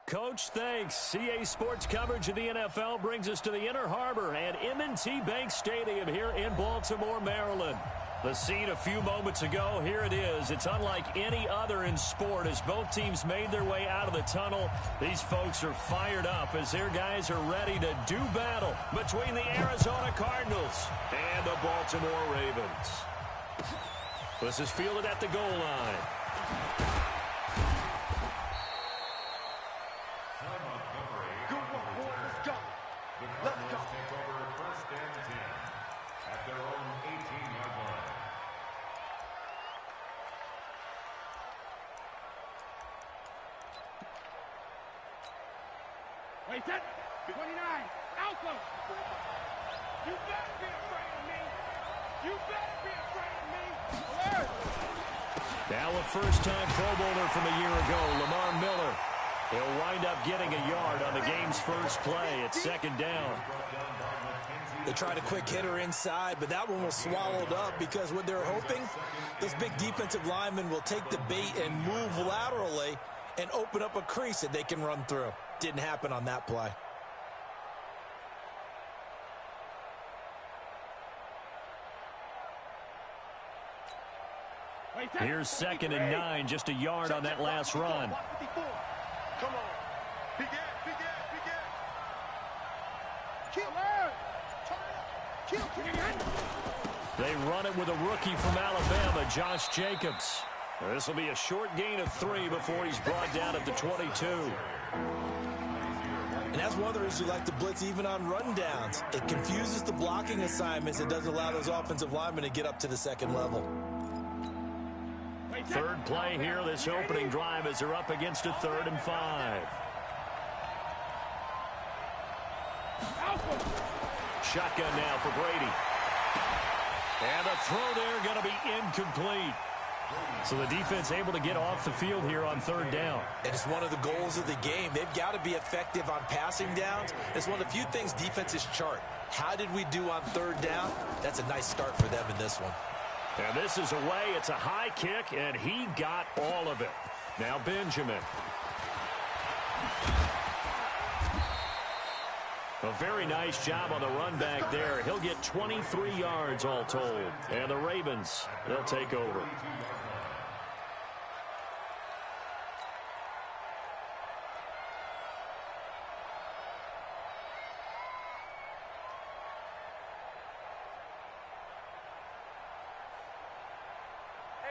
Coach, thanks. CA Sports coverage of the NFL brings us to the Inner Harbor at M&T Bank Stadium here in Baltimore, Maryland. The scene a few moments ago, here it is. It's unlike any other in sport as both teams made their way out of the tunnel. These folks are fired up as their guys are ready to do battle between the Arizona Cardinals and the Baltimore Ravens. This is fielded at the goal line. Wait, set. 29. Alpha. You better be afraid of me. You better be afraid of me. Alert. Now a first-time Pro Bowler from a year ago, Lamar Miller. He'll wind up getting a yard on the game's first play at second down. They tried a quick hitter inside, but that one was swallowed up because what they're hoping, this big defensive lineman will take the bait and move laterally and open up a crease that they can run through. Didn't happen on that play. Here's 2nd and 9, just a yard on that last run. Come on. Begin. They run it with a rookie from Alabama, Josh Jacobs. This will be a short gain of 3 before he's brought down at the 22. And that's one of the reasons you like to blitz even on rundowns. It confuses the blocking assignments. It doesn't allow those offensive linemen to get up to the second level. Third play here, this opening drive as they're up against a 3rd and 5. Shotgun now for Brady. And the throw there going to be incomplete. So the defense able to get off the field here on 3rd down. And it's one of the goals of the game. They've got to be effective on passing downs. It's one of the few things defenses chart. How did we do on 3rd down? That's a nice start for them in this one. And this is away. It's a high kick, and he got all of it. Now Benjamin. A very nice job on the run back there. He'll get 23 yards all told. And the Ravens, they'll take over.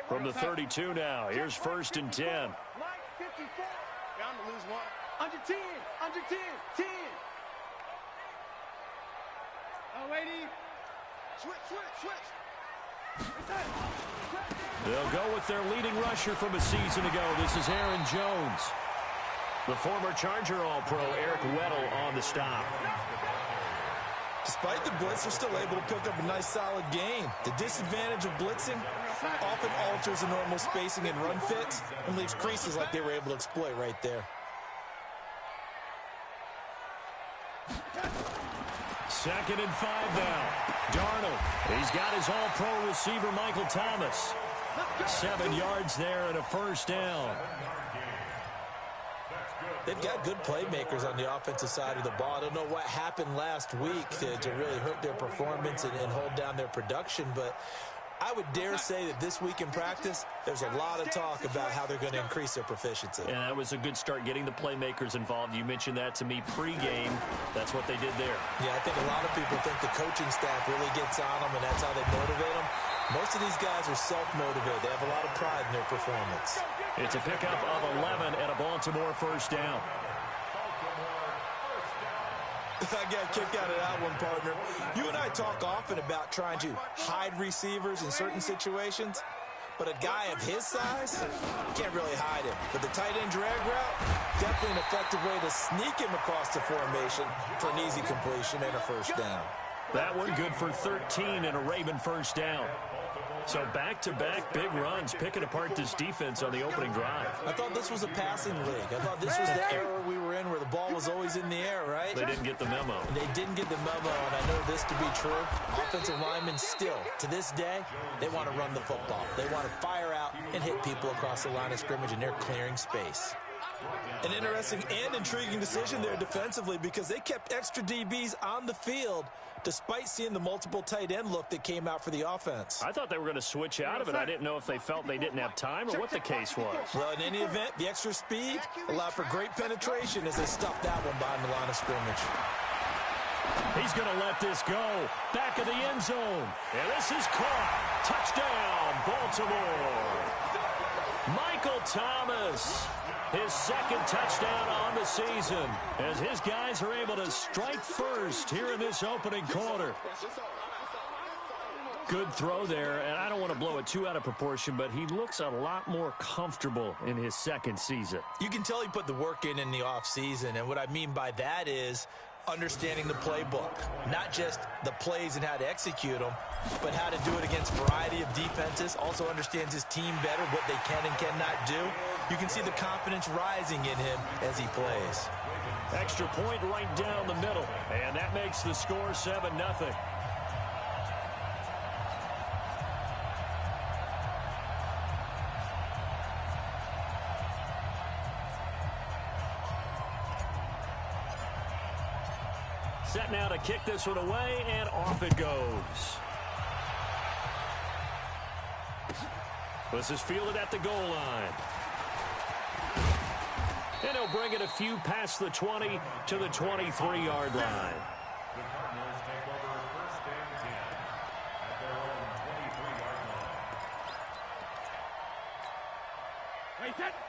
From the 32 now, here's 1st and 10. Line 54. Bound to lose one. Under 10. 10. Oh, lady. Switch. They'll go with their leading rusher from a season ago. This is Aaron Jones. The former Charger All-Pro, Eric Weddle, on the stop. Despite the blitz, they're still able to pick up a nice solid gain. The disadvantage of blitzing often alters the normal spacing and run fits and leaves creases like they were able to exploit right there. 2nd and 5 now. Darnold. He's got his all-pro receiver, Michael Thomas. 7 yards there and a 1st down. They've got good playmakers on the offensive side of the ball. I don't know what happened last week to really hurt their performance and hold down their production, but I would dare say that this week in practice, there's a lot of talk about how they're going to increase their proficiency. And that was a good start getting the playmakers involved. You mentioned that to me pregame. That's what they did there. Yeah, I think a lot of people think the coaching staff really gets on them, and that's how they motivate them. Most of these guys are self-motivated. They have a lot of pride in their performance. It's a pickup of 11 and a Baltimore 1st down. I got a kick out of that one, partner. You and I talk often about trying to hide receivers in certain situations, but a guy of his size can't really hide him. But the tight end drag route, definitely an effective way to sneak him across the formation for an easy completion and a 1st down. That one good for 13 and a Raven 1st down. So back-to-back big runs, picking apart this defense on the opening drive. I thought this was a passing league. I thought this was the era we were in where the ball was always in the air, right? They didn't get the memo. They didn't get the memo, and I know this to be true. Offensive linemen still, to this day, they want to run the football. They want to fire out and hit people across the line of scrimmage, and they're clearing space. An interesting and intriguing decision there defensively because they kept extra DBs on the field despite seeing the multiple tight end look that came out for the offense. I thought they were going to switch out of it. I didn't know if they felt they didn't have time or what the case was. Well, in any event, the extra speed allowed for great penetration as they stuffed that one behind the line of scrimmage. He's going to let this go. Back of the end zone. And this is caught. Touchdown, Baltimore. Michael Thomas, his second touchdown on the season, as his guys are able to strike first here in this opening quarter. Good throw there, and I don't want to blow it too out of proportion, but he looks a lot more comfortable in his second season. You can tell he put the work in the offseason, and what I mean by that is understanding the playbook, not just the plays and how to execute them, but how to do it against a variety of defenses. Also understands his team better, what they can and cannot do. You can see the confidence rising in him as he plays. Extra point right down the middle, and that makes the score 7-0. Set now to kick this one away, and off it goes. This is fielded at the goal line. And he'll bring it a few past the 20 to the 23-yard line.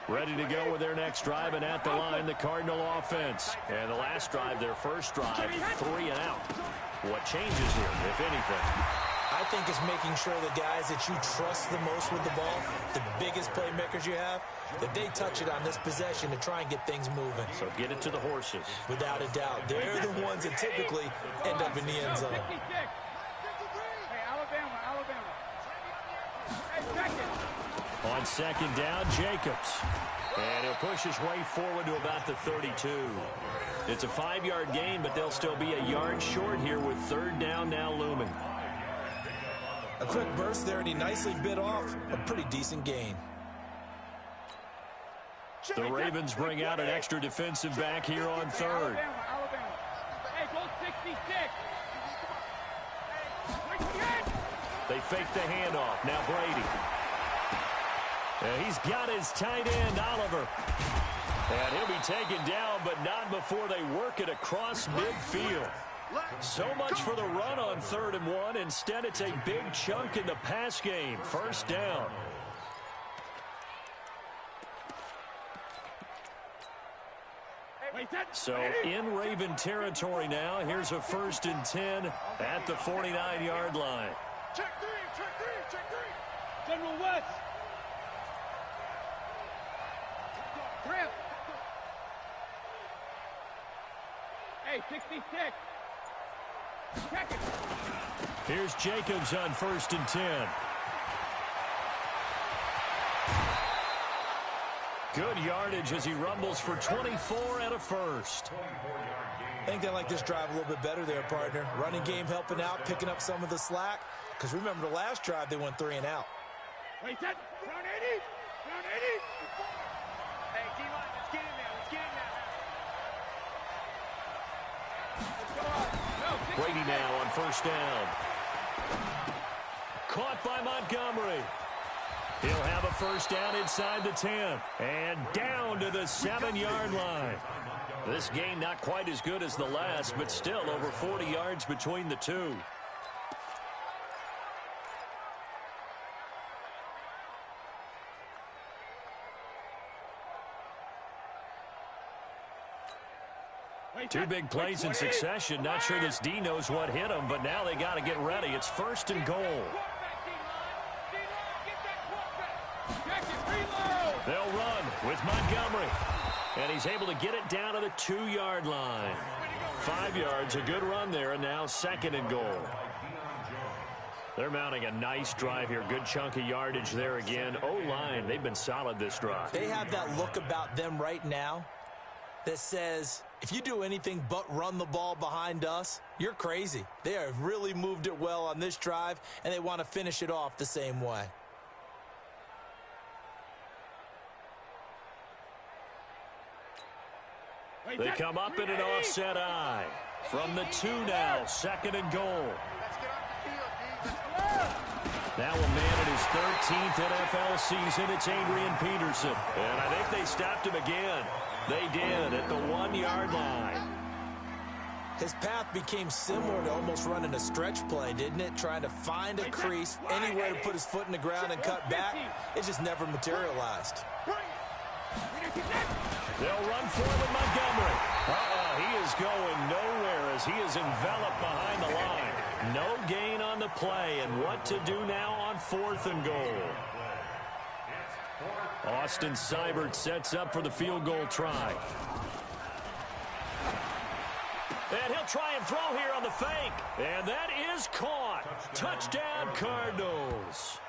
Ready to go with their next drive, and at the line, the Cardinal offense. And the last drive, their first drive, 3 and out. What changes here, if anything? I think it's making sure the guys that you trust the most with the ball, the biggest playmakers you have, that they touch it on this possession to try and get things moving. So get it to the horses. Without a doubt. They're the ones that typically end up in the end zone. Hey, Alabama. Hey, second. On second down, Jacobs. And he'll push his way forward to about the 32. It's a 5-yard gain, but they'll still be a yard short here with third down now looming. A quick burst there, and he nicely bit off a pretty decent gain. The Ravens bring out an extra defensive back here on third. Alabama. Hey, go 66. They fake the handoff. Now Brady. And he's got his tight end, Oliver. And he'll be taken down, but not before they work it across midfield. So much for the run on 3rd and 1. Instead, it's a big chunk in the pass game. First down. So in Raven territory now. Here's a 1st and 10 at the 49-yard line. Check three. General West. Grip. Hey, 66. Check it. Here's Jacobs on 1st and 10. Good yardage as he rumbles for 24 and a first. I think they like this drive a little bit better there, partner. Running game helping out, picking up some of the slack. Because remember the last drive, they went 3 and out. Wait, that. Round 80. Hey, D-line, let's get in there. Brady now on 1st down. Caught by Montgomery. He'll have a 1st down inside the 10. And down to the 7-yard line. This gain not quite as good as the last, but still over 40 yards between the two. Two big plays in succession. Not sure this D knows what hit him, but now they got to get ready. It's 1st and goal. They'll run with Montgomery. And he's able to get it down to the 2-yard line. 5 yards, a good run there, and now 2nd and goal. They're mounting a nice drive here. Good chunk of yardage there again. O-line, they've been solid this drive. They have that look about them right now that says, if you do anything but run the ball behind us, you're crazy. They have really moved it well on this drive, and they want to finish it off the same way. They come up in an offset eye. From the 2 now, 2nd and goal. That will man in his 13th NFL season. It's Adrian Peterson. And I think they stopped him again. They did at the 1-yard line. His path became similar to almost running a stretch play, didn't it? Trying to find a crease, anywhere to put his foot in the ground and cut back. It just never materialized. They'll run for it with Montgomery. He is going nowhere as he is enveloped behind the line. No gain on the play, and what to do now on 4th and goal. Austin Seibert sets up for the field goal try. And he'll try and throw here on the fake. And that is caught. Touchdown, Cardinals.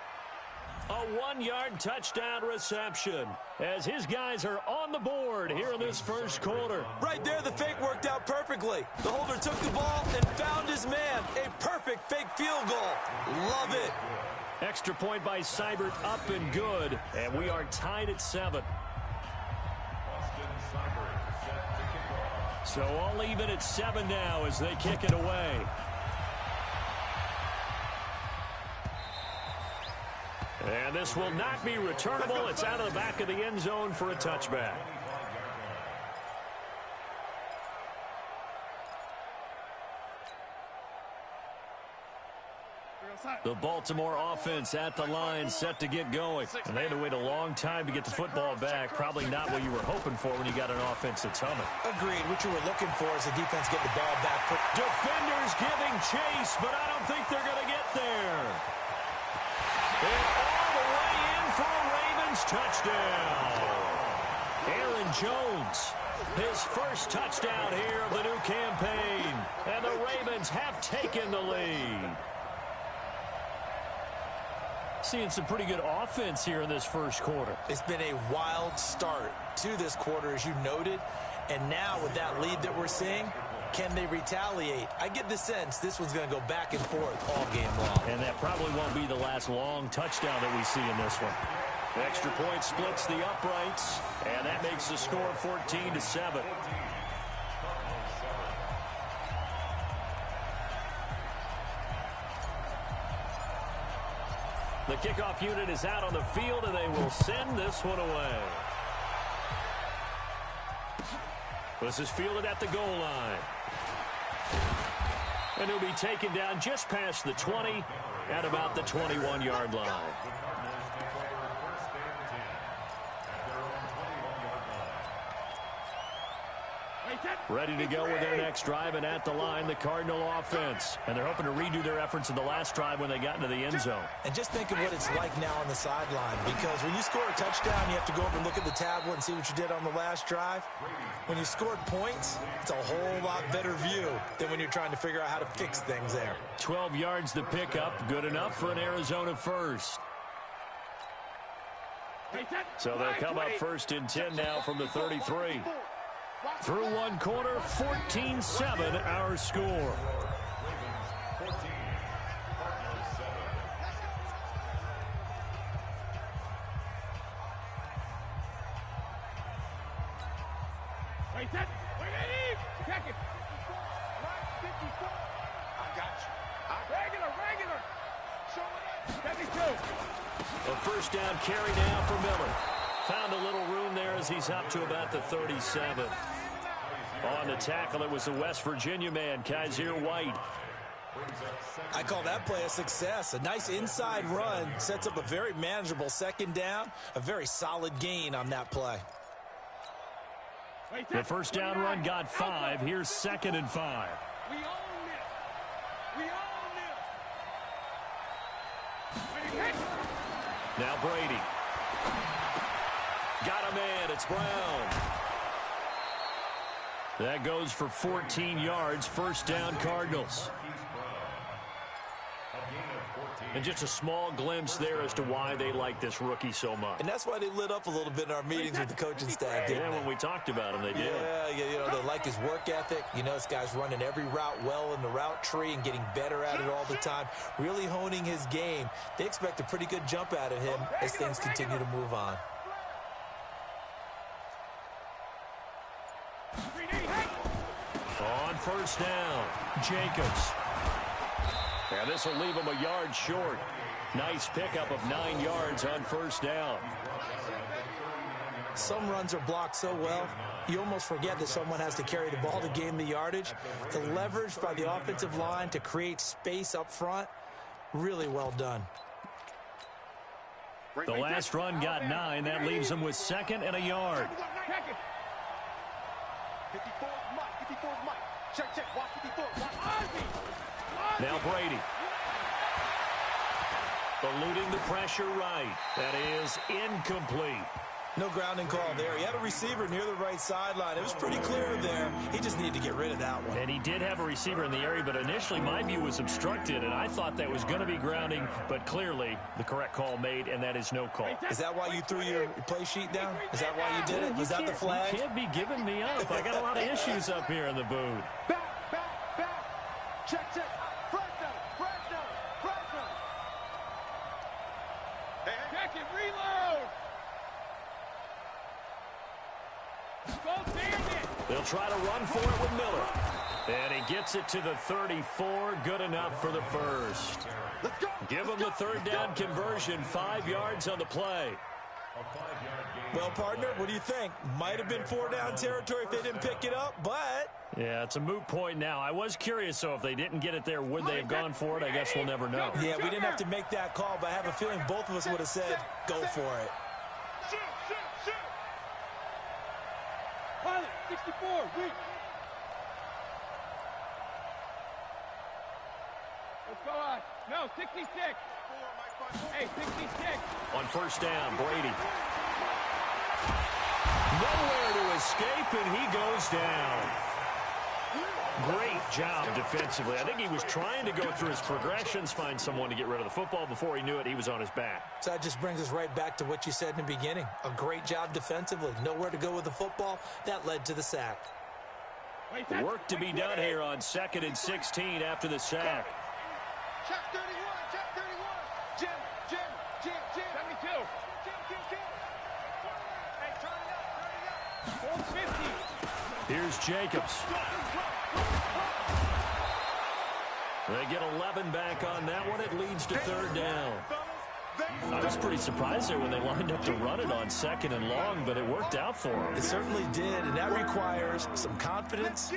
A 1-yard touchdown reception as his guys are on the board here in this first quarter. Right there, the fake worked out perfectly. The holder took the ball and found his man. A perfect fake field goal. Love it. Extra point by Seibert, up and good. And we are tied at 7. So all even at 7 now as they kick it away. And this will not be returnable. It's out of the back of the end zone for a touchback. The Baltimore offense at the line, set to get going. And they had to wait a long time to get the football back. Probably not what you were hoping for when you got an offense that's humming. Agreed. What you were looking for is the defense getting the ball back. Defenders giving chase, but I don't think they're going to get there. And all the way in for a Ravens touchdown. Aaron Jones, his first touchdown here of the new campaign. And the Ravens have taken the lead. Seeing some pretty good offense here in this first quarter. It's been a wild start to this quarter, as you noted. And now with that lead that we're seeing, can they retaliate? I get the sense this one's going to go back and forth all game long. And that probably won't be the last long touchdown that we see in this one. The extra point splits the uprights, and that makes the score 14-7. The kickoff unit is out on the field, and they will send this one away. This is fielded at the goal line. And he'll be taken down just past the 20 at about the 21-yard line. Ready to go with their next drive, and at the line, the Cardinal offense. And they're hoping to redo their efforts in the last drive when they got into the end zone. And just think of what it's like now on the sideline, because when you score a touchdown, you have to go over and look at the tablet and see what you did on the last drive. When you scored points, it's a whole lot better view than when you're trying to figure out how to fix things there. 12 yards to pick up, good enough for an Arizona first. So they'll come up 1st and 10 now from the 33. Through one quarter, 14-7 our score. A first down carry now for Miller. Found a little room there as he's up to about the 37. On the tackle, it was the West Virginia man, Kaiser White. I call that play a success. A nice inside run sets up a very manageable 2nd down. A very solid gain on that play. The first down run got 5. Here's 2nd and 5. We own this. We own this. Now Brady. Got a man. It's Brown. That goes for 14 yards. First down, Cardinals. And just a small glimpse there as to why they like this rookie so much. And that's why they lit up a little bit in our meetings with the coaching staff, didn't they? When we talked about him, they did. Yeah, they like his work ethic. You know, this guy's running every route well in the route tree and getting better at it all the time, really honing his game. They expect a pretty good jump out of him as things continue to move on. first down. Jacobs. And this will leave him a yard short. Nice pickup of 9 yards on first down. Some runs are blocked so well, you almost forget that someone has to carry the ball to gain the yardage. The leverage by the offensive line to create space up front, really well done. The last run got 9. That leaves him with 2nd and a yard. 54 Mike. 54 Mike. Check. Watch 54. Watch. Now Brady. Eluding the pressure right. That is incomplete. No grounding call there. He had a receiver near the right sideline. It was pretty clear there. He just needed to get rid of that one. And he did have a receiver in the area, but initially my view was obstructed, and I thought that was going to be grounding, but clearly the correct call made, and that is no call. Is that why you threw your play sheet down? Is that why you did it? Was that the flag? You can't be giving me up. I got a lot of issues up here in the booth. Back. Check. Fresno. Check it, reload. They'll try to run for it with Miller. And he gets it to the 34. Good enough for the first. Give him the third down conversion. 5 yards on the play. Well, partner, what do you think? Might have been 4 down territory if they didn't pick it up, but... Yeah, it's a moot point now. I was curious, so if they didn't get it there, would they have gone for it? I guess we'll never know. Yeah, we didn't have to make that call, but I have a feeling both of us would have said, go for it. Shoot. Pilot, 64, weak. Let's go on. No, 66. Hey, 66. On first down, Brady. Nowhere to escape, and he goes down. Great job defensively. I think he was trying to go through his progressions, find someone to get rid of the football. Before he knew it, he was on his back. So that just brings us right back to what you said in the beginning. A great job defensively. Nowhere to go with the football. That led to the sack. Work to be done here on 2nd and 16 after the sack. Check 31. Jim. 72. Hey, turn it up. 50. Here's Jacobs. They get 11 back on that one. It leads to third down. I was pretty surprised there when they lined up to run it on 2nd and long, but it worked out for them. It certainly did, and that requires some confidence,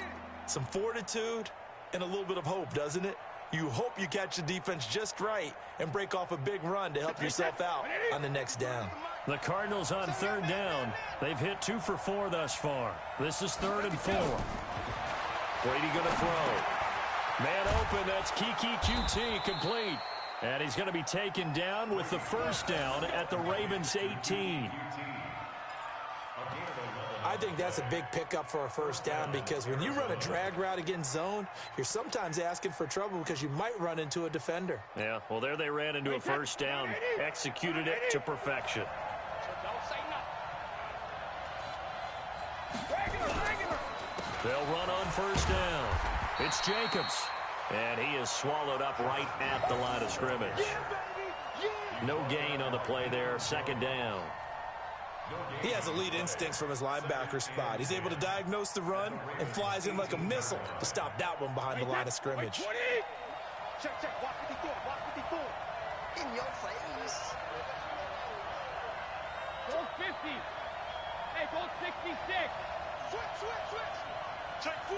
some fortitude, and a little bit of hope, doesn't it? You hope you catch the defense just right and break off a big run to help yourself out on the next down. The Cardinals on third down. They've hit 2 for 4 thus far. This is 3rd and 4. Brady going to throw. Man open, that's Kiki QT, complete. And he's going to be taken down with the first down at the Ravens 18. I think that's a big pickup for a first down because when you run a drag route against zone, you're sometimes asking for trouble because you might run into a defender. Yeah, well, there they ran into a first down, executed it to perfection. They'll run on first down. It's Jacobs. And he is swallowed up right at the line of scrimmage. No gain on the play there. 2nd down. He has elite instincts from his linebacker spot. He's able to diagnose the run and flies in like a missile to stop that one behind the line of scrimmage. Check. Walk 54. In your face. Goal 50. Hey, goal 66. Switch. Check 4.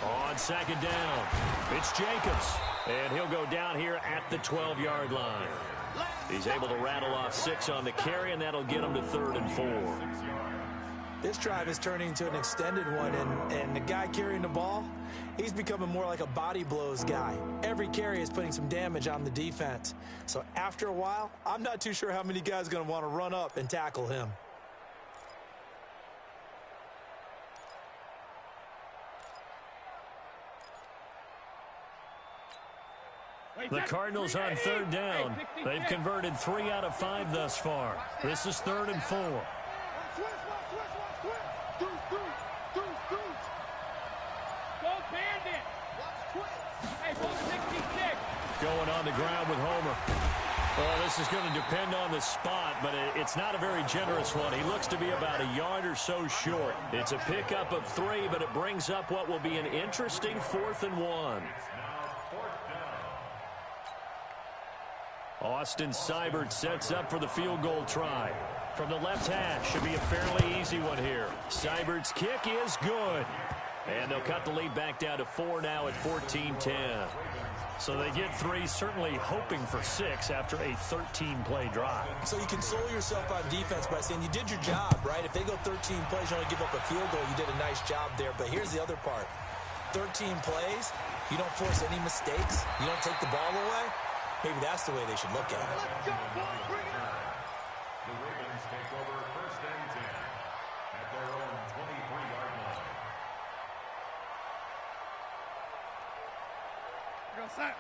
On 2nd down, it's Jacobs. And he'll go down here at the 12-yard line. He's able to rattle off 6 on the carry, and that'll get him to 3rd and 4. This drive is turning into an extended one, and the guy carrying the ball, he's becoming more like a body blows guy. Every carry is putting some damage on the defense. So after a while, I'm not too sure how many guys are going to want to run up and tackle him. The Cardinals on third down. They've converted 3 out of 5 thus far. This is 3rd and 4. Going on the ground with Homer. Well, this is going to depend on the spot, but it's not a very generous one. He looks to be about a yard or so short. It's a pickup of 3, but it brings up what will be an interesting 4th and 1. Austin Seibert sets up for the field goal try. From the left hash, should be a fairly easy one here. Seibert's kick is good. And they'll cut the lead back down to 4 now at 14-10. So they get 3, certainly hoping for 6 after a 13-play drive. So you console yourself on defense by saying you did your job, right? If they go 13 plays, you only give up a field goal, you did a nice job there. But here's the other part. 13 plays, you don't force any mistakes, you don't take the ball away. Maybe that's the way they should look at it. Let's go, boys. Bring it on. The Ravens take over 1st and 10 at their own 23-yard line.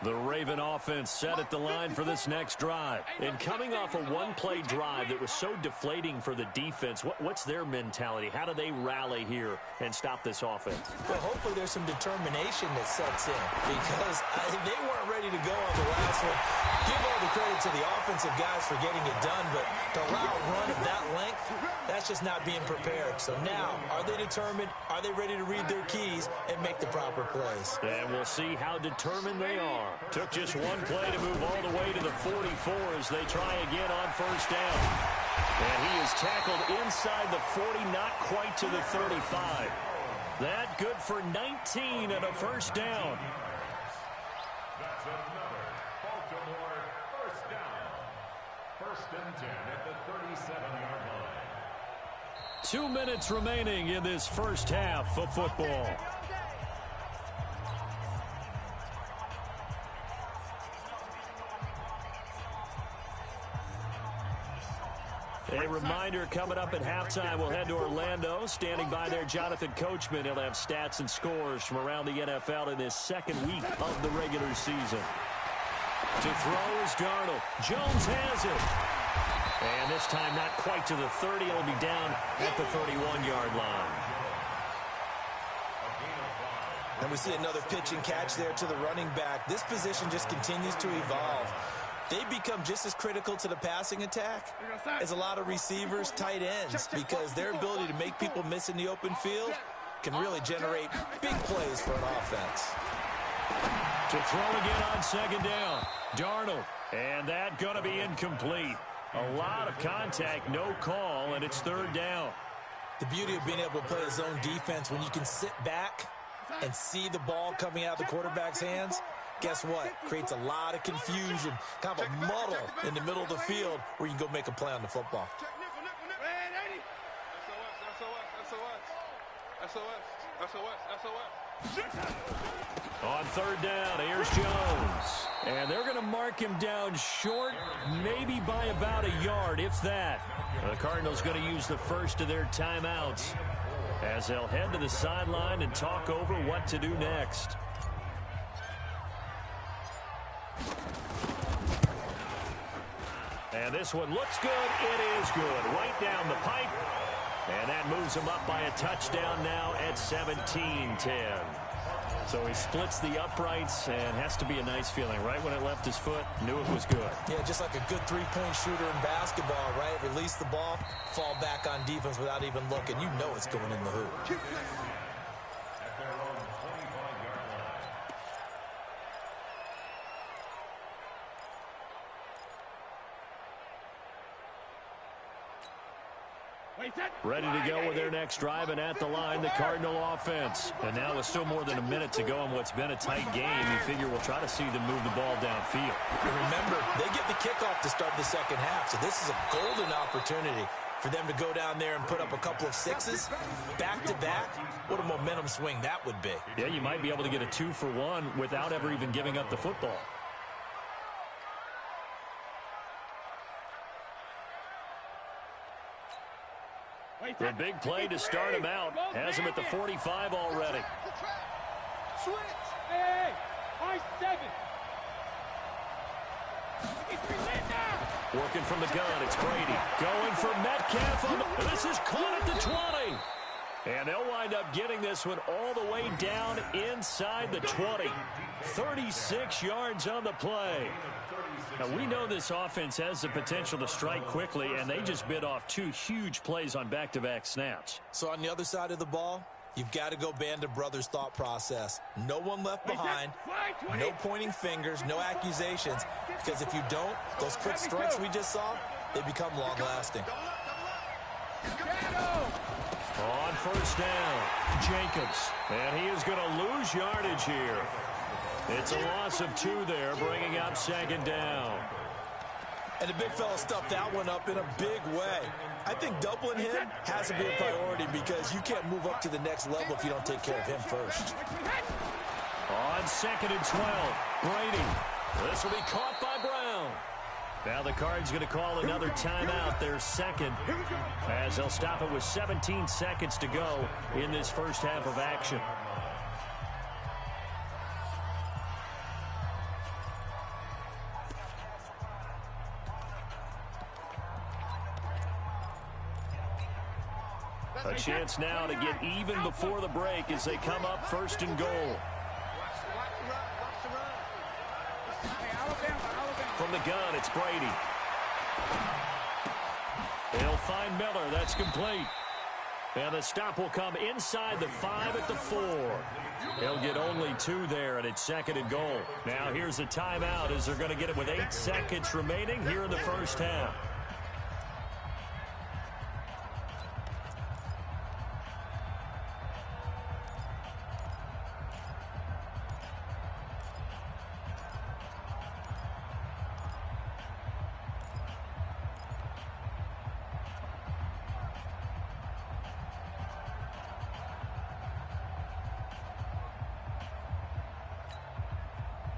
The Raven offense set at the line for this next drive. And coming off a one-play drive that was so deflating for the defense, what's their mentality? How do they rally here and stop this offense? Well, hopefully there's some determination that sets in because they weren't ready to go on the last one. Give all the credit to the offensive guys for getting it done, but to allow a run of that length, that's just not being prepared. So now, are they determined? Are they ready to read their keys and make the proper plays? And we'll see how determined they are. Took just one play to move all the way to the 44 as they try again on 1st down. And he is tackled inside the 40, not quite to the 35. That good for 19 and a 1st down. That's another Baltimore 1st down. 1st and 10 at the 37-yard line. 2 minutes remaining in this first half of football. A reminder, coming up at halftime, we'll head to Orlando. Standing by there, Jonathan Coachman. He'll have stats and scores from around the NFL in this 2nd week of the regular season. To throw is Darnold. Jones has it. And this time not quite to the 30. It'll be down at the 31-yard line. And we see another pitch and catch there to the running back. This position just continues to evolve. They become just as critical to the passing attack as a lot of receivers, tight ends, because their ability to make people miss in the open field can really generate big plays for an offense. To throw again on 2nd down. Darnold. And that going to be incomplete. A lot of contact, no call, and it's 3rd down. The beauty of being able to play a zone defense when you can sit back and see the ball coming out of the quarterback's hands, guess what? Creates a lot of confusion, kind of a muddle in the middle of the field where you can go make a play on the football. On 3rd down, here's Jones. And they're going to mark him down short, maybe by about a yard, if that. The Cardinals going to use the first of their timeouts as they'll head to the sideline and talk over what to do next. And this one looks good. It is good. Right down the pipe. And that moves him up by a touchdown now at 17-10. So he splits the uprights and has to be a nice feeling. Right when it left his foot, knew it was good. Yeah, just like a good three-point shooter in basketball, right? Release the ball, fall back on defense without even looking. You know it's going in the hoop. Ready to go with their next drive, and at the line, the Cardinal offense. And now with still more than a minute to go in what's been a tight game, you figure we'll try to see them move the ball downfield. And remember, they get the kickoff to start the second half, so this is a golden opportunity for them to go down there and put up a couple of sixes back-to-back. What a momentum swing that would be. Yeah, you might be able to get a 2-for-1 without ever even giving up the football. The big play to start him out has him at the 45 already. Switch. Hey, I-7. Working from the gun, it's Brady. Going for Metcalf. This is caught at the 20. And they'll wind up getting this one all the way down inside the 20. 36 yards on the play. Now, we know this offense has the potential to strike quickly, and they just bit off 2 huge plays on back-to-back snaps. So on the other side of the ball, you've got to go Band of Brothers thought process. No one left behind, no pointing fingers, no accusations, because if you don't, those quick strikes we just saw, they become long-lasting. On first down, Jacobs. And he is going to lose yardage here. It's a loss of 2 there, bringing up second down. And the big fella stuffed that one up in a big way. I think doubling him has to be a priority because you can't move up to the next level if you don't take care of him first. On second and 12, Brady. This will be caught by Brown. Now the Cards going to call another timeout, their second, as they'll stop it with 17 seconds to go in this first half of action. A chance now to get even before the break as they come up first and goal. From the gun, it's Brady. They'll find Miller. That's complete. And the stop will come inside the 5 at the 4. They'll get only 2 there, and it's second and goal. Now here's a timeout as they're going to get it with 8 seconds remaining here in the first half.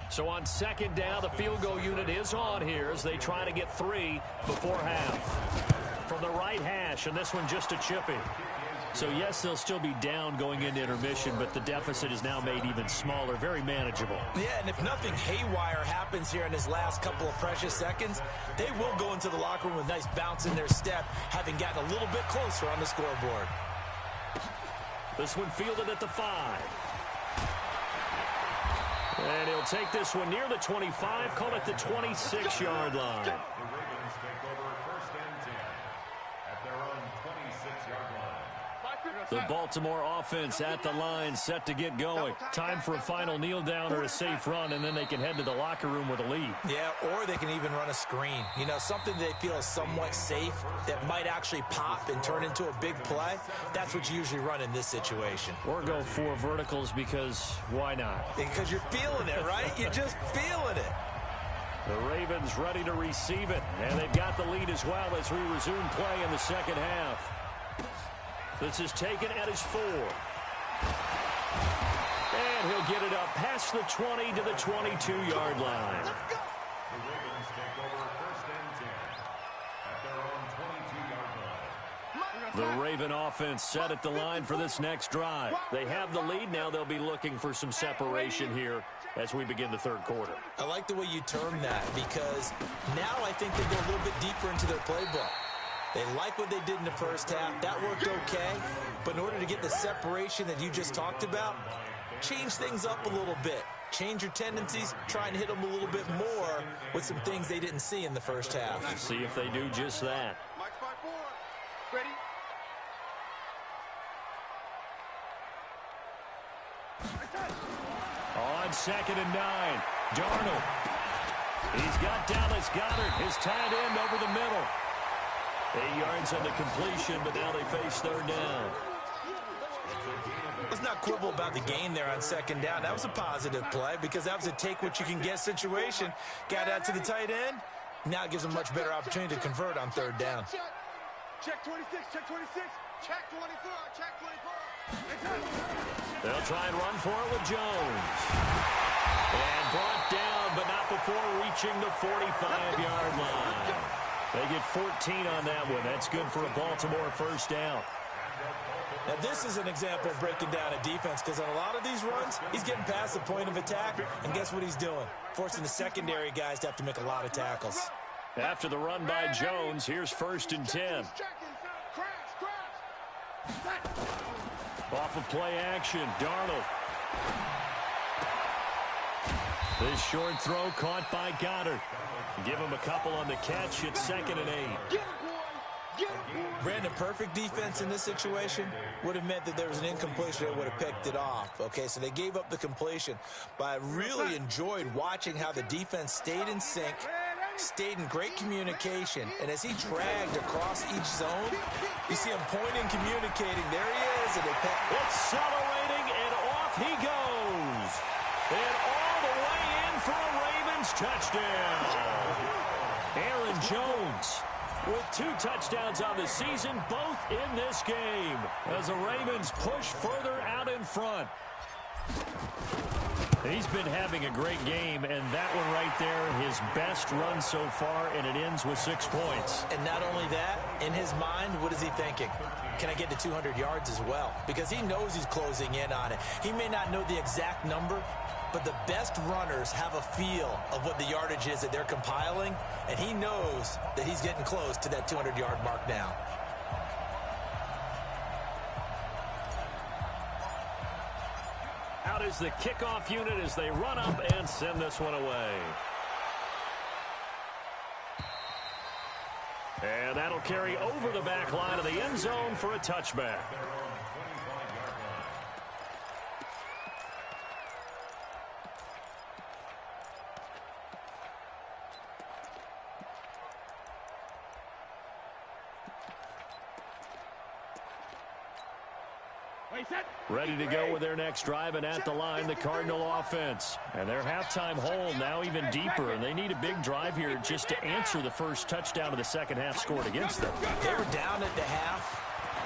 So on second down, the field goal unit is on here as they try to get 3 before half. From the right hash, and this one just a chipping. So yes, they'll still be down going into intermission, but the deficit is now made even smaller, very manageable. Yeah, and if nothing haywire happens here in his last couple of precious seconds, they will go into the locker room with a nice bounce in their step, having gotten a little bit closer on the scoreboard. This one fielded at the 5. And he'll take this one near the 25, call it the 26-yard line. The Ravens take over first and 10 at their own 26-yard line. The Baltimore offense at the line, set to get going. Time for a final kneel down or a safe run, and then they can head to the locker room with a lead. Yeah, or they can even run a screen. You know, something they feel is somewhat safe that might actually pop and turn into a big play. That's what you usually run in this situation. Or go 4 verticals because why not? Because you're feeling it, right? You're just feeling it. The Ravens ready to receive it, and they've got the lead as well as we resume play in the second half. This is taken at his 4. And he'll get it up past the 20 to the 22-yard line. The Ravens take over first and 10 at their own 22-yard line. The Raven offense set at the line for this next drive. They have the lead. Now they'll be looking for some separation here as we begin the third quarter. I like the way you term that because now I think they go a little bit deeper into their playbook. They like what they did in the first half. That worked okay. But in order to get the separation that you just talked about, change things up a little bit. Change your tendencies. Try and hit them a little bit more with some things they didn't see in the first half. See if they do just that. Mike 5-4. Ready? On second and 9, Darnold. He's got Dallas Goedert, his tight end, over the middle. 8 yards on the completion, but now they face third down. Let's not quibble about the gain there on second down. That was a positive play because that was a take-what-you-can-get situation. Got out to the tight end. Now it gives them a much better opportunity to convert on third down. Check 26, check 26, check 24, check 24. They'll try and run for it with Jones. And brought down, but not before reaching the 45-yard line. They get 14 on that one. That's good for a Baltimore first down. Now, this is an example of breaking down a defense because on a lot of these runs, he's getting past the point of attack, and guess what he's doing? Forcing the secondary guys to have to make a lot of tackles. After the run by Jones, here's first and 10. Off of play action, Darnold. This short throw caught by Goddard. Give him a couple on the catch. It's 2nd and 8. Brandon, perfect defense in this situation would have meant that there was an incompletion that would have picked it off. Okay, so they gave up the completion. But I really enjoyed watching how the defense stayed in sync, stayed in great communication, and as he dragged across each zone, you see him pointing, communicating. There he is, and accelerating, and off he goes. And all the way in for a Ravens touchdown. Aaron Jones with 2 touchdowns on the season, both in this game, as the Ravens push further out in front. He's been having a great game, and that one right there, his best run so far, and it ends with 6 points. And not only that, in his mind, what is he thinking? Can I get to 200 yards as well? Because he knows he's closing in on it. He may not know the exact number, but the best runners have a feel of what the yardage is that they're compiling, and he knows that he's getting close to that 200-yard mark now. Out is the kickoff unit as they run up and send this one away. And that'll carry over the back line of the end zone for a touchback. Ready to go with their next drive, and at the line, the Cardinal offense. And their halftime hole now even deeper, and they need a big drive here just to answer the first touchdown of the second half scored against them. They were down at the half.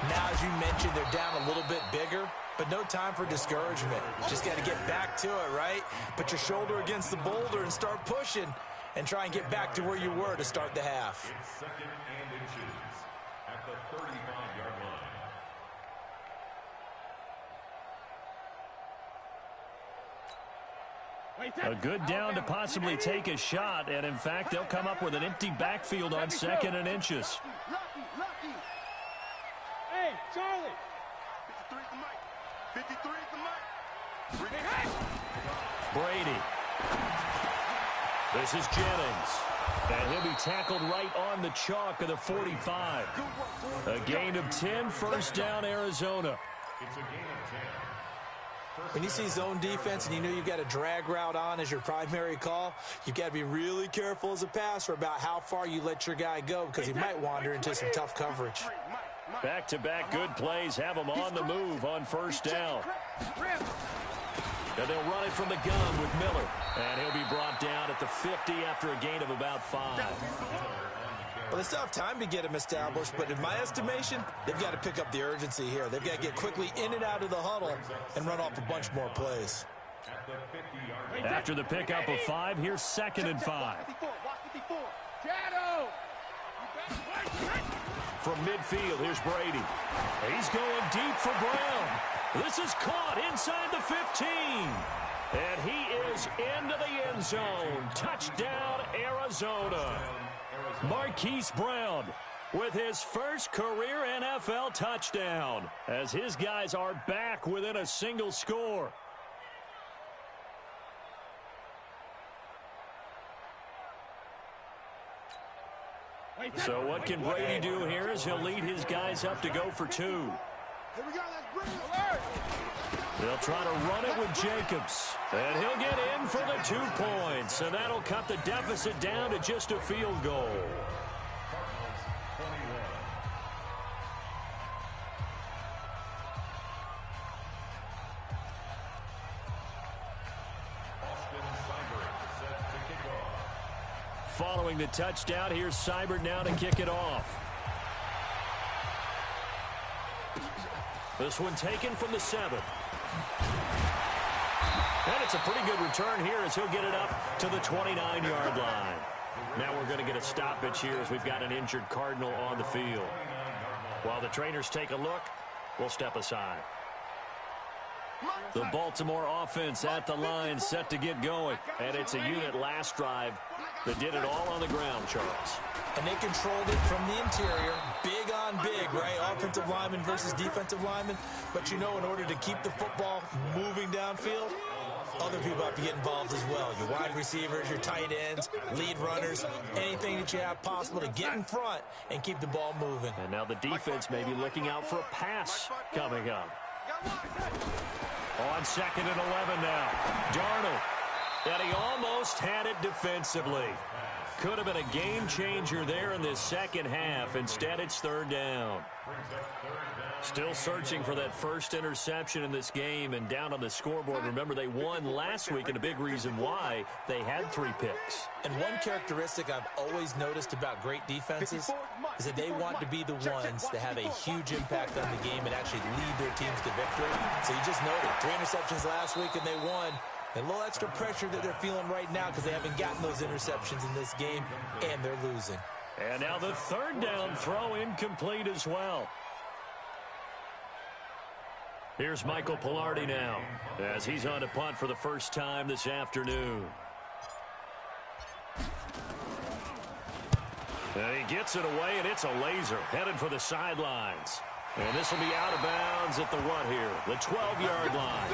Now, as you mentioned, they're down a little bit bigger, but no time for discouragement. Just got to get back to it, right? Put your shoulder against the boulder and start pushing and try and get back to where you were to start the half. It's 2nd and inches at the 35-yard line. A good down to possibly take a shot, and in fact, they'll come up with an empty backfield on 2nd and inches. Hey, Charlie. 53 is the mic. Brady. This is Jennings. And he'll be tackled right on the chalk of the 45. A gain of 10, first down, Arizona. It's a gain of 10. When you see zone defense and you know you've got a drag route on as your primary call, you've got to be really careful as a passer about how far you let your guy go, because he might wander into some tough coverage. Back-to-back good plays have him on the move on first down. And they'll run it from the gun with Miller. And he'll be brought down at the 50 after a gain of about 5. Well, they still have time to get him established, but in my estimation, they've got to pick up the urgency here. They've got to get quickly in and out of the huddle and run off a bunch more plays. After the pickup of 5, here's 2nd and 5. From midfield, here's Brady. He's going deep for Brown. This is caught inside the 15. And he is into the end zone. Touchdown, Arizona. Marquise Brown with his first career NFL touchdown, as his guys are back within a single score. So what can Brady do here as he'll lead his guys up to go for 2? Here we go, let's bring it. They'll try to run it with Jacobs. And he'll get in for the 2 points. And that'll cut the deficit down to just a field goal. Following the touchdown, here's Seibert now to kick it off. This one taken from the 7. And it's a pretty good return here as he'll get it up to the 29-yard line. Now we're going to get a stoppage here as we've got an injured Cardinal on the field. While the trainers take a look, we'll step aside. The Baltimore offense at the line set to get going. And it's a unit last drive that did it all on the ground, Charles. And they controlled it from the interior, big on big, right? Offensive lineman versus defensive lineman. But you know, in order to keep the football moving downfield, other people have to get involved as well. Your wide receivers, your tight ends, lead runners, anything that you have possible to get in front and keep the ball moving. And now the defense may be looking out for a pass coming up. On 2nd and 11 now. Darnold. And he almost had it defensively. Could have been a game changer there in this second half. Instead, it's 3rd down. Still searching for that first interception in this game and down on the scoreboard. Remember, they won last week, and a big reason why they had 3 picks. And one characteristic I've always noticed about great defenses is that they want to be the ones that have a huge impact on the game and actually lead their teams to victory. So you just noted 3 interceptions last week, and they won. And a little extra pressure that they're feeling right now because they haven't gotten those interceptions in this game, and they're losing. And now the 3rd down throw incomplete as well. Here's Michael Pilardi now as he's on to punt for the first time this afternoon. And he gets it away, and it's a laser headed for the sidelines. And this will be out of bounds at the what here? The 12-yard line.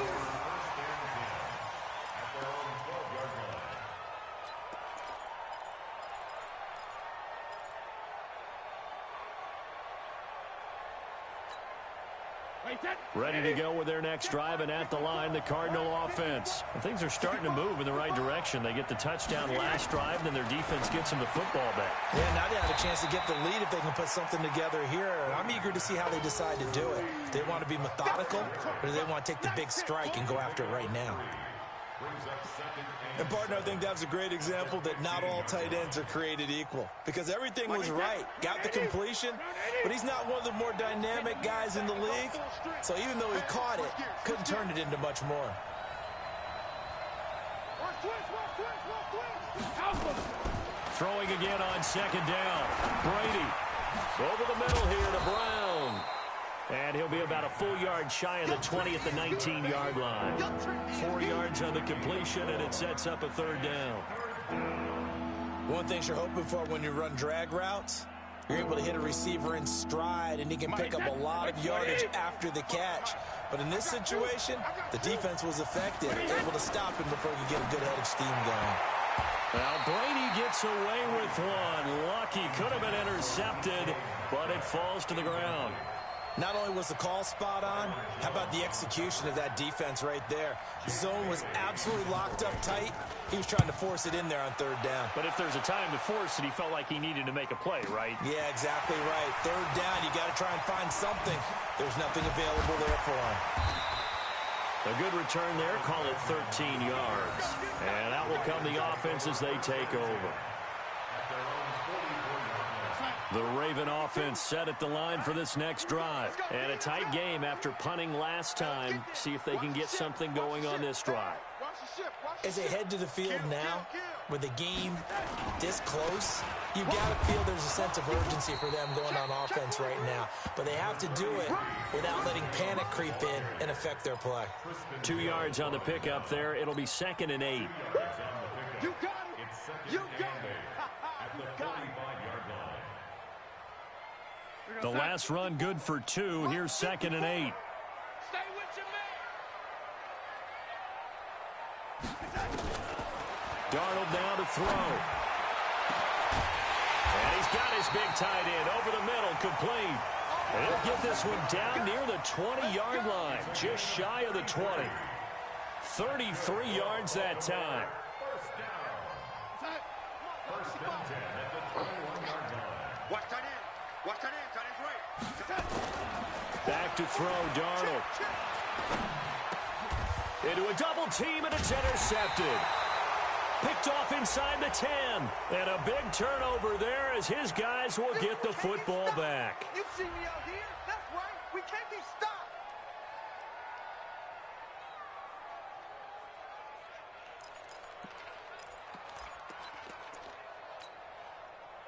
Ready to go with their next drive, and at the line, the Cardinal offense. And things are starting to move in the right direction. They get the touchdown last drive, then their defense gets them the football back. Yeah, now they have a chance to get the lead if they can put something together here. I'm eager to see how they decide to do it. Do they want to be methodical, or do they want to take the big strike and go after it right now? And, partner, I think that's a great example that not all tight ends are created equal, because everything was right. Got the completion, but he's not one of the more dynamic guys in the league. So even though he caught it, couldn't turn it into much more. Throwing again on 2nd down. Brady over the middle here to Brown. And he'll be about a full yard shy of the 20 at the 19-yard line. 4 yards on the completion, and it sets up a 3rd down. One thing you're hoping for when you run drag routes, you're able to hit a receiver in stride, and he can pick up a lot of yardage after the catch. But in this situation, the defense was effective, able to stop him before he could get a good head of steam going. Well, Brady gets away with one. Lucky, could have been intercepted, but it falls to the ground. Not only was the call spot on, how about the execution of that defense right there? The zone was absolutely locked up tight. He was trying to force it in there on 3rd down. But if there's a time to force it, he felt like he needed to make a play, right? Yeah, exactly right. 3rd down, you got to try and find something. There's nothing available there for him. A good return there, call it 13 yards. And out will come the offense as they take over. The Raven offense set at the line for this next drive. And a tight game after punting last time. See if they can get something going on this drive. As they head to the field now, with the game this close, you've got to feel there's a sense of urgency for them going on offense right now. But they have to do it without letting panic creep in and affect their play. 2 yards on the pickup there. It'll be 2nd and 8. You got it. You got it. You got it. The last run good for 2. Here's 2nd and 8. Stay with your man. Darnold now to throw. And he's got his big tight end over the middle, complete. And he'll get this one down near the 20-yard line, just shy of the 20. 33 yards that time. First down 10 at the 21-yard line. Watch tight end. Watch tight end. Tight end's right. Back to throw, Darnold. Into a double team, and it's intercepted. Picked off inside the 10. And a big turnover there as his guys will get the football back. You see me out here? That's right. We can't be stopped.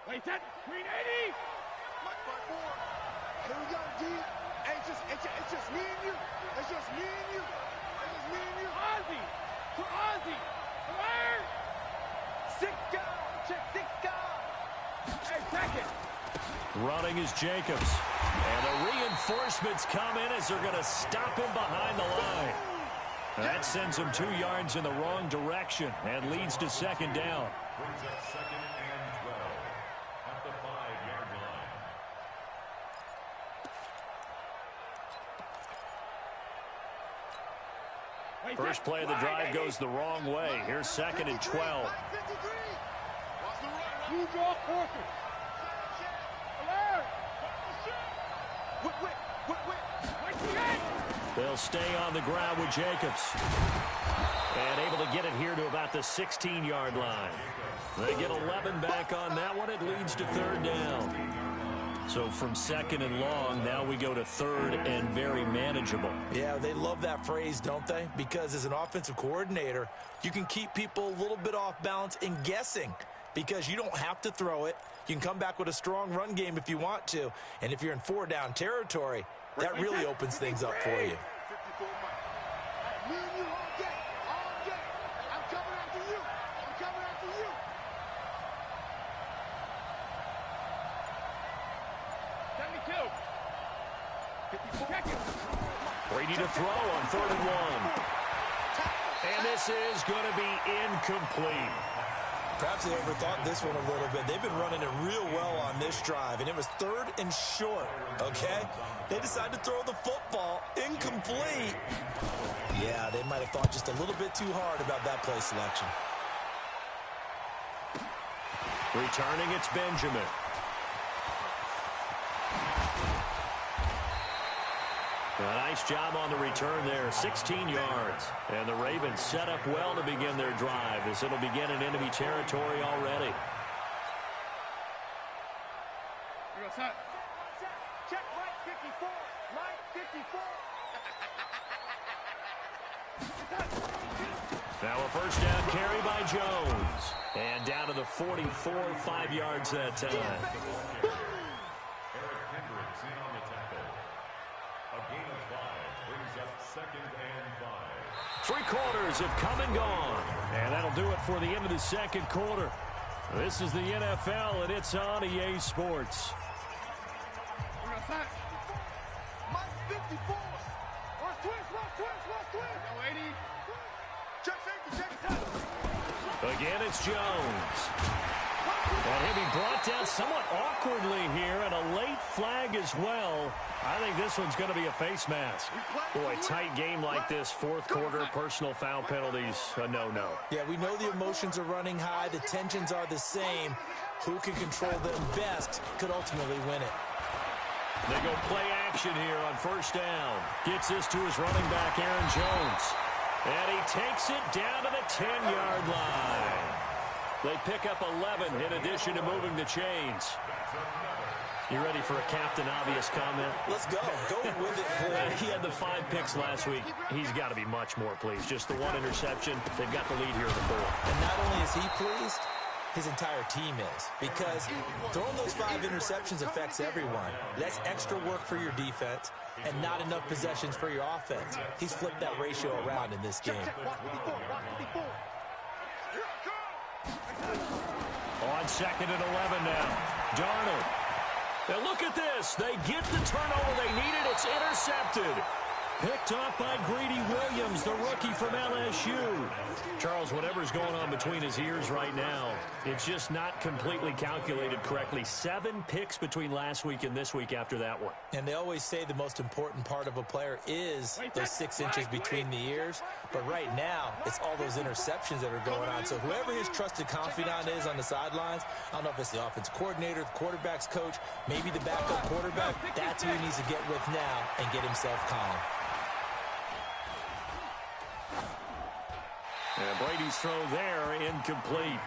Wait, that green 80. Mike 5-4. Here we go, D. Hey, it's just me and you. It's just me and you. It's just me and you. Ozzy. To Ozzy. Fire. 6 guys. Check 6 guys. Hey, second. Running is Jacobs. And the reinforcements come in as they're going to stop him behind the line. That sends him 2 yards in the wrong direction and leads to second down. Brings up second and 12 at the 5-yard line. First play of the drive goes the wrong way. Here's second and 12. You draw quarter. They'll stay on the ground with Jacobs. And able to get it here to about the 16-yard line. They get 11 back on that one. It leads to third down. So from second and long, now we go to third and very manageable. Yeah, they love that phrase, don't they? Because as an offensive coordinator, you can keep people a little bit off balance and guessing because you don't have to throw it. You can come back with a strong run game if you want to. And if you're in 4-down territory, that really opens things up for you. Me and you all day. All day. I'm coming after you. I'm coming after you. Brady to throw on 3rd and 1. And this is going to be incomplete. Perhaps they overthought this one a little bit. They've been running it real well on this drive, and it was 3rd and short, okay? They decided to throw the football incomplete. Yeah, they might have thought just a little bit too hard about that play selection. Returning, it's Benjamin. A nice job on the return there, 16 yards. And the Ravens set up well to begin their drive as it'll begin in enemy territory already. Check right 54. Right 54. Now a first down carry by Jones. And down to the 44, 5 yards that time. Eric Hendricks in on the tackle. A gain of 5 brings up second and 5. 3 quarters have come and gone. And that'll do it for the end of the second quarter. This is the NFL, and it's on EA Sports. Mike 54. Watch twist. Check safety. Again, it's Jones. And he'll be brought down somewhat awkwardly here, and a late flag as well. I think this one's going to be a face mask. Boy, tight game like this, 4th quarter, personal foul penalties, a no-no. Yeah, we know the emotions are running high. The tensions are the same. Who can control them best could ultimately win it. They go play action here on first down. Gets this to his running back, Aaron Jones. And he takes it down to the 10-yard line. They pick up 11 in addition to moving the chains. You ready for a Captain Obvious comment? Let's go. Go with it, please. He had the 5 picks last week. He's got to be much more pleased. Just the 1 interception. They've got the lead here in the 4th. And not only is he pleased, his entire team is. Because throwing those 5 interceptions affects everyone. That's extra work for your defense and not enough possessions for your offense. He's flipped that ratio around in this game. On 2nd and 11 now. Darnold. Now look at this. They get the turnover they needed. It's intercepted. Picked up by Greedy Williams, the rookie from LSU. Charles, whatever's going on between his ears right now, it's just not completely calculated correctly. 7 picks between last week and this week after that one. And they always say the most important part of a player is those 6 inches between the ears. But right now, it's all those interceptions that are going on. So whoever his trusted confidant is on the sidelines, I don't know if it's the offense coordinator, the quarterback's coach, maybe the backup quarterback, that's who he needs to get with now and get himself calm. And Brady's throw there, incomplete.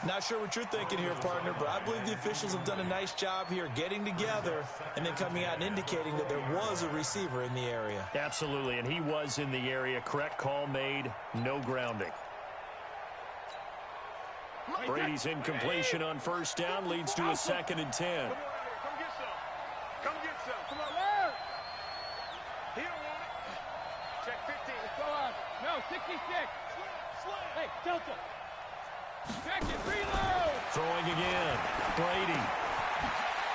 Not sure what you're thinking here, partner, but I believe the officials have done a nice job here getting together and then coming out and indicating that there was a receiver in the area. Absolutely, and he was in the area. Correct call made, no grounding. Brady's incompletion on first down leads to a 2nd and 10. Come get some. Come on, Larry. He don't want it. Check 15. No, 66. Hey, Delta. Throwing again. Brady.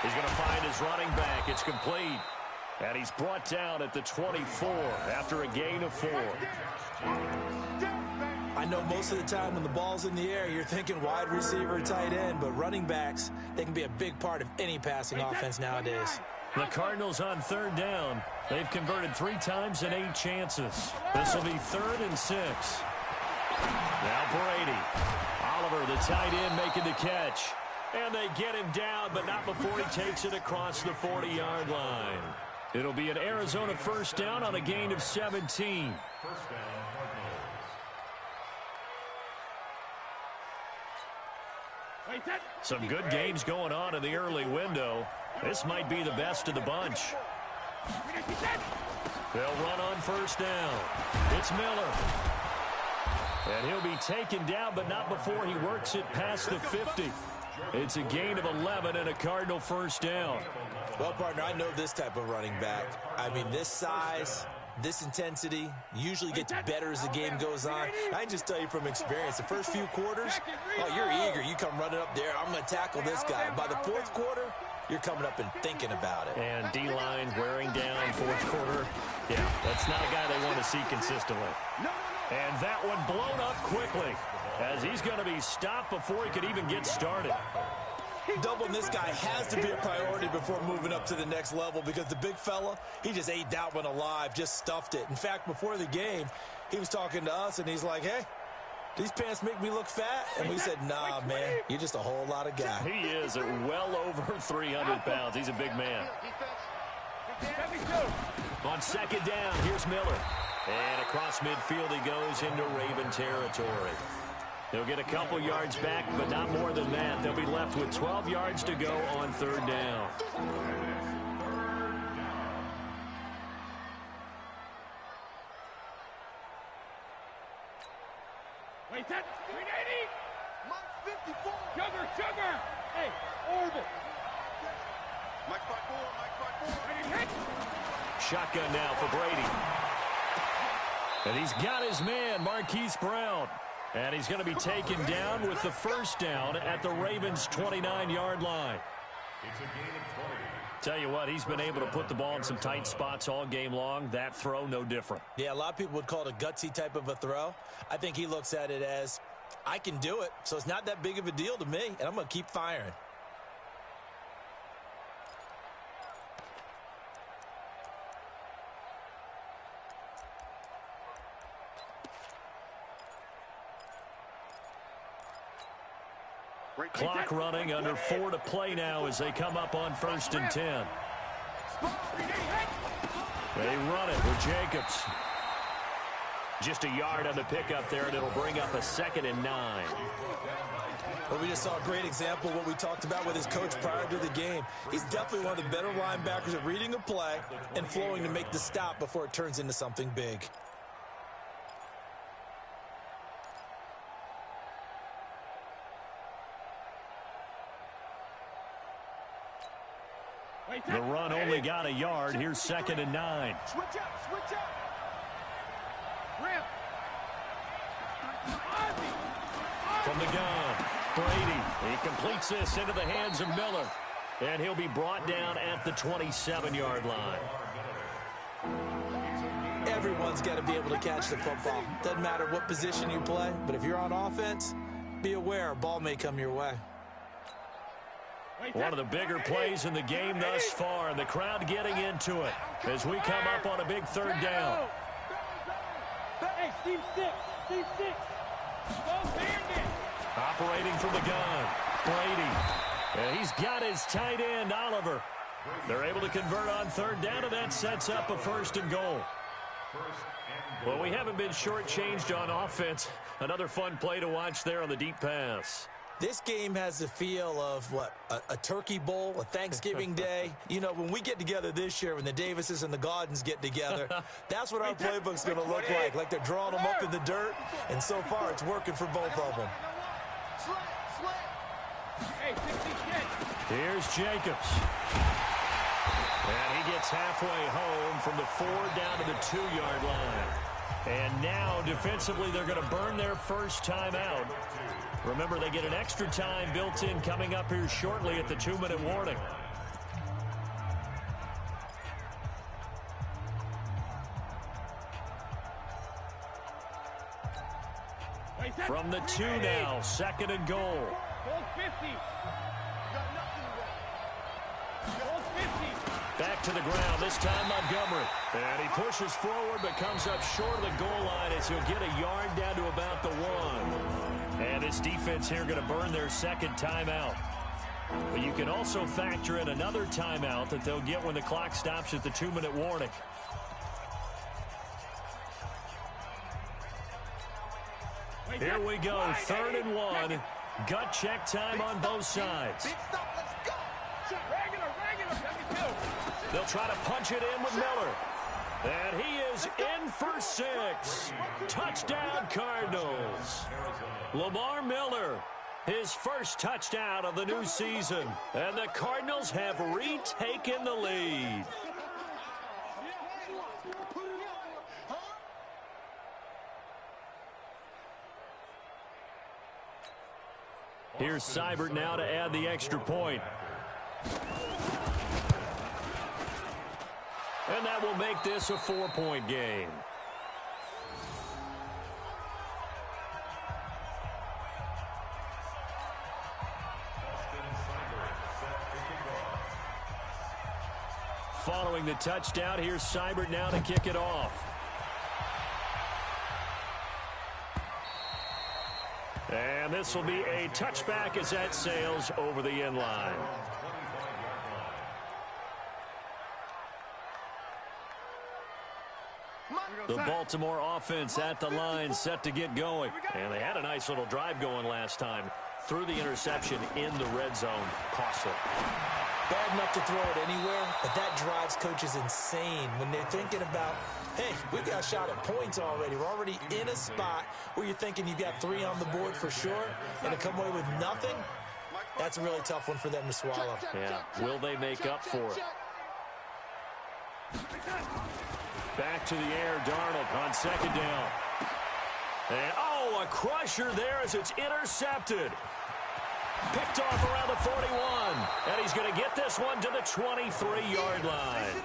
He's going to find his running back. It's complete. And he's brought down at the 24 after a gain of 4. I know most of the time when the ball's in the air, you're thinking wide receiver, tight end, but running backs, they can be a big part of any passing offense nowadays. The Cardinals on 3rd down. They've converted 3 times in 8 chances. This will be 3rd and 6. Now Brady. Oliver, the tight end, making the catch. And they get him down, but not before he takes it across the 40-yard line. It'll be an Arizona 1st down on a gain of 17. First down, Cardinals. Some good games going on in the early window. This might be the best of the bunch. They'll run on 1st down. It's Miller. And he'll be taken down, but not before he works it past the 50. It's a gain of 11 and a Cardinal 1st down. Well, partner, I know this type of running back. I mean, this size, this intensity usually gets better as the game goes on. I can just tell you from experience, the first few quarters, oh, you're eager. You come running up there, I'm going to tackle this guy. By the 4th quarter, you're coming up and thinking about it. And D-line wearing down 4th quarter. Yeah, that's not a guy they want to see consistently. And that one blown up quickly as he's going to be stopped before he could even get started. Doubling this guy has to be a priority before moving up to the next level because the big fella, he just ate that one alive, just stuffed it. In fact, before the game, he was talking to us, and he's like, hey, these pants make me look fat? And we said, nah, man, you're just a whole lot of guy. He is at well over 300 pounds. He's a big man. On 2nd down, here's Miller. And across midfield he goes into Raven territory. They'll get a couple yards back, but not more than that. They'll be left with 12 yards to go on 3rd down. Wait, that 380. Mike 54. Sugar. Hey, orbit. Mike 54. Ready, hit. Shotgun now for Brady. And he's got his man, Marquise Brown. And he's going to be taken down with the 1st down at the Ravens' 29-yard line. It's a gain of 20. Tell you what, he's been able to put the ball in some tight spots all game long. That throw, no different. Yeah, a lot of people would call it a gutsy type of a throw. I think he looks at it as, I can do it, so it's not that big of a deal to me, and I'm going to keep firing. Clock running, under 4 to play now as they come up on 1st and 10. They run it with Jacobs. Just a yard on the pickup there, and it'll bring up a 2nd and 9. Well, we just saw a great example of what we talked about with his coach prior to the game. He's definitely one of the better linebackers at reading a play and flowing to make the stop before it turns into something big. The run only got a yard. Here's 2nd and 9. Switch up. Rip. From the gun, Brady. He completes this into the hands of Miller. And he'll be brought down at the 27-yard line. Everyone's got to be able to catch the football. Doesn't matter what position you play, but if you're on offense, be aware a ball may come your way. One of the bigger plays in the game thus far, and the crowd getting into it as we come up on a big 3rd down. Hey, Steve 6. Go bandit. Operating from the gun, Brady. And he's got his tight end, Oliver. They're able to convert on 3rd down, and that sets up a 1st and goal. Well, we haven't been shortchanged on offense. Another fun play to watch there on the deep pass. This game has the feel of, a turkey bowl, a Thanksgiving day. You know, when we get together this year, when the Davises and the Gaudens get together, that's what our playbook's going to look like they're drawing them up in the dirt, and so far it's working for both of them. Hey, 66. Here's Jacobs. And he gets halfway home from the 4 down to the 2-yard line. And now, defensively, they're going to burn their first time out. Remember, they get an extra time built in coming up here shortly at the 2-minute warning. From the 2 now, 2nd and goal. Back to the ground, this time Montgomery. And he pushes forward but comes up short of the goal line as he'll get a yard down to about the 1. And this defense here going to burn their 2nd timeout. But you can also factor in another timeout that they'll get when the clock stops at the 2-minute warning. Here we go, 3rd and 1. Gut check time on both sides. They'll try to punch it in with Miller. And he is in for 6. Touchdown, Cardinals. Lamar Miller, his first touchdown of the new season. And the Cardinals have retaken the lead. Here's Seibert now to add the extra point. And that will make this a 4-point game. Following the touchdown, here's Seibert now to kick it off. And this will be a touchback as that sails over the end line. The Baltimore offense at the line, set to get going. And they had a nice little drive going last time. Threw the interception in the red zone. Costly. Bad enough to throw it anywhere, but that drives coaches insane when they're thinking about, hey, we got a shot at points already. We're already in a spot where you're thinking you got 3 on the board for sure, and to come away with nothing, that's a really tough one for them to swallow. Yeah, will they make up for it? Back to the air, Darnold on 2nd down. And, oh, a crusher there as it's intercepted. Picked off around the 41. And he's going to get this one to the 23-yard line.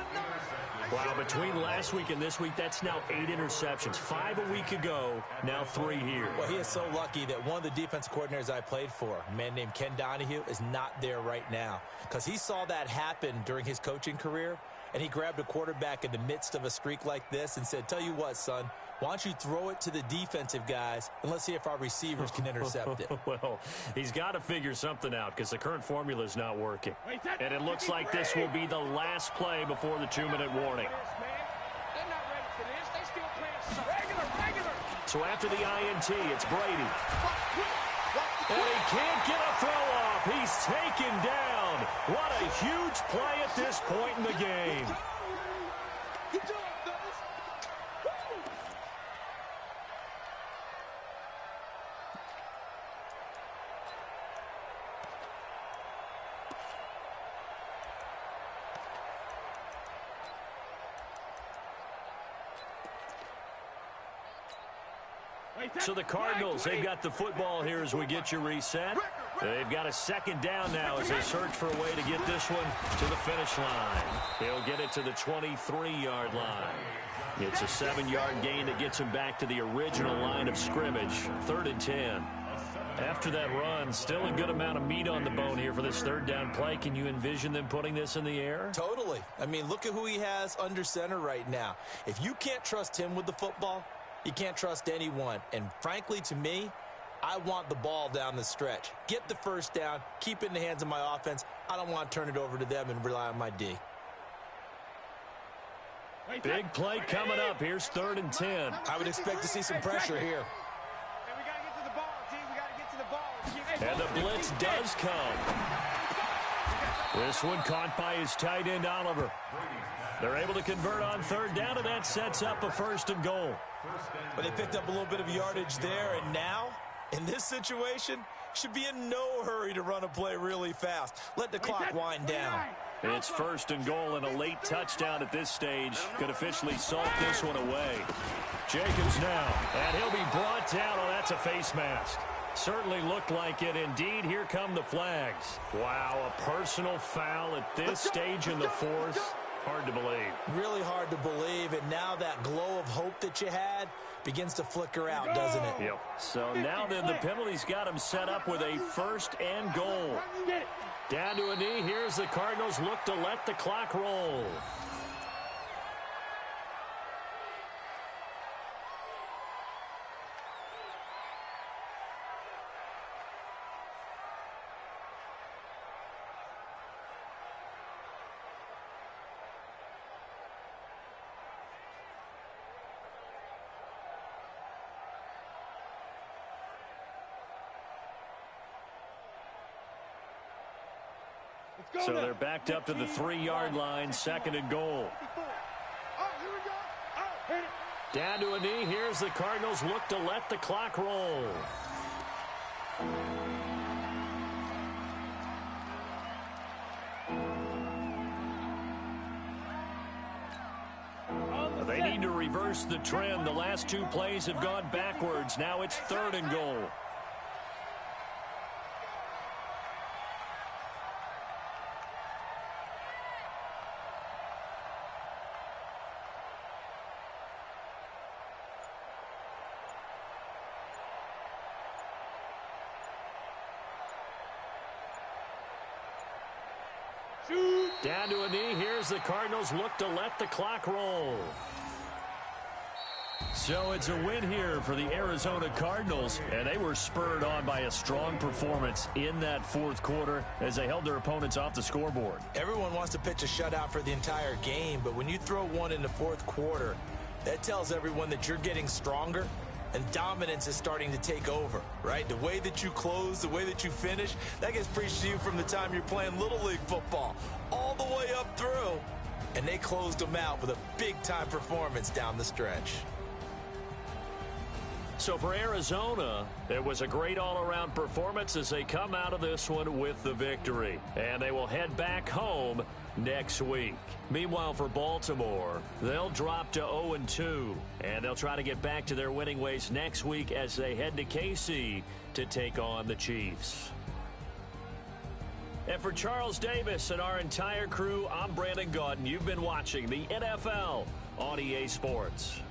Wow, between last week and this week, that's now 8 interceptions. 5 a week ago, now 3 here. Well, he is so lucky that one of the defense coordinators I played for, a man named Ken Donahue, is not there right now. Because he saw that happen during his coaching career, and he grabbed a quarterback in the midst of a streak like this and said, tell you what, son, why don't you throw it to the defensive guys, and let's see if our receivers can intercept it. Well, he's got to figure something out because the current formula is not working. And it looks like this will be the last play before the 2-minute warning. So after the INT, it's Brady. And he can't get a throw off. He's taken down. What a huge play at this point in the game. So the Cardinals, they've got the football here as we get you reset. They've got a 2nd down now as they search for a way to get this one to the finish line. They'll get it to the 23-yard line. It's a 7-yard gain that gets him back to the original line of scrimmage, 3rd and 10. After that run, still a good amount of meat on the bone here for this 3rd down play. Can you envision them putting this in the air? Totally. I mean, look at who he has under center right now. If you can't trust him with the football, you can't trust anyone. And frankly, to me, I want the ball down the stretch. Get the 1st down, keep it in the hands of my offense. I don't want to turn it over to them and rely on my D. Big play coming up. Here's 3rd and 10. I would expect to see some pressure here. And the blitz does come. This one caught by his tight end, Oliver. They're able to convert on 3rd down, and that sets up a 1st and goal. But they picked up a little bit of yardage there, and now, in this situation, should be in no hurry to run a play really fast. Let the clock wind down. It's 1st and goal, and a late touchdown at this stage could officially salt this one away. Jacobs now, and he'll be brought down. Oh, that's a face mask. Certainly looked like it. Indeed, here come the flags. Wow, a personal foul at this stage in the fourth. Hard to believe. Really hard to believe, and now that glow of hope that you had begins to flicker out, doesn't it? Yep. So now then the penalty's got him set up with a 1st and goal. Down to a knee. Here's the Cardinals look to let the clock roll. So they're backed up to the 3-yard line, 2nd and goal. Down to a knee. Here's the Cardinals look to let the clock roll. They need to reverse the trend. The last 2 plays have gone backwards. Now it's 3rd and goal. Down to a knee. Here's the Cardinals look to let the clock roll. So it's a win here for the Arizona Cardinals, and they were spurred on by a strong performance in that 4th quarter as they held their opponents off the scoreboard. Everyone wants to pitch a shutout for the entire game, but when you throw one in the 4th quarter, that tells everyone that you're getting stronger and dominance is starting to take over, right? The way that you close, the way that you finish, that gets preached to you from the time you're playing Little League football all the way up through. And they closed them out with a big-time performance down the stretch. So for Arizona, it was a great all-around performance as they come out of this one with the victory. And they will head back home next week. Meanwhile, for Baltimore, they'll drop to 0-2, and they'll try to get back to their winning ways next week as they head to KC to take on the Chiefs. And for Charles Davis and our entire crew, I'm Brandon Gaudin. You've been watching the NFL on EA Sports.